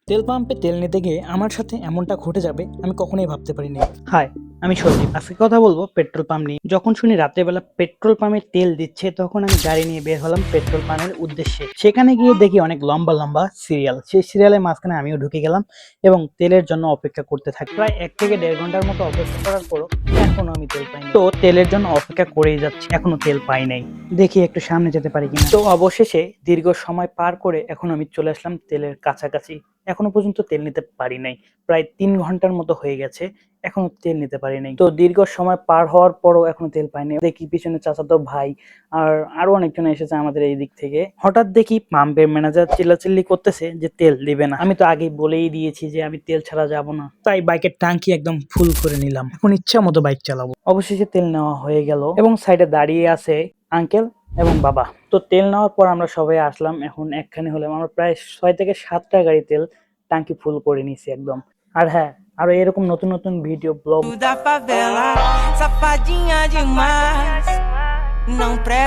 তেল পাম্পে তেল নিতে গিয়ে আমার সাথে এমনটা ঘটে যাবে আমি কখনোই ভাবতে পারিনি। হাই, আমি সন্দীপ। আজকে কথা বলবো পেট্রোল পাম্প নিয়ে। যখন শুনি রাত্রেবেলা পেট্রোল পাম্পে তেল দিচ্ছে, তখন আমি গাড়ি নিয়ে বের হলাম পেট্রোল পাম্পের উদ্দেশ্যে। সেখানে গিয়ে দেখি অনেক লম্বা লম্বা সিরিয়াল। সেই সিরিয়ালের মাঝখানে আমিও ঢুকে গেলাম এবং তেলের জন্য অপেক্ষা করতে থাকি। প্রায় 1 থেকে 1.5 ঘন্টার মতো অপেক্ষা করার পরও এখনো আমি তেল পাইনি। তো তেলের জন্য অপেক্ষা করেই যাচ্ছি, এখনো তেল পাই নাই। দেখি একটু সামনে যেতে পারি কিনা। তো অবশেষে দীর্ঘ সময় পার করে এখন আমি চলে আসলাম তেলের কাছাকাছি। এখনো পর্যন্ত তেল নিতে পারি নাই। প্রায় 3 ঘন্টার মতো হয়ে গেছে, এখনো তেল নিতে পারি নাই। তো দীর্ঘ সময় পার হওয়ার পরও এখনো তেল পাইনি। দেখি পিছনে চাচাতো ভাই আর আরো অনেকজন এসেছে আমাদের এই দিক থেকে। হঠাৎ দেখি পাম্পের ম্যানেজার চিল্লাচিল্লি করতেছে যে তেল দিবে না। আমি তো আগেই বলেই দিয়েছি যে আমি তেল ছাড়া যাব না, তাই বাইকের ট্যাঙ্কি একদম ফুল করে নিলাম। এখন ইচ্ছা মতো বাইক চালাবো। অবশেষে তেল নেওয়া হয়ে গেল এবং সাইডে দাঁড়িয়ে আছে আঙ্কেল এবং বাবা। তো তেল নেওয়ার পর আমরা সবাই আসলাম, এখন একখানে হলাম। আমরা প্রায় 6 থেকে 7টা গাড়ি তেল ট্যাঙ্কি ফুল করে নিছি একদম। আর হ্যাঁ, আরো এরকম নতুন নতুন video blog da favela, safadinha demais. Não presta.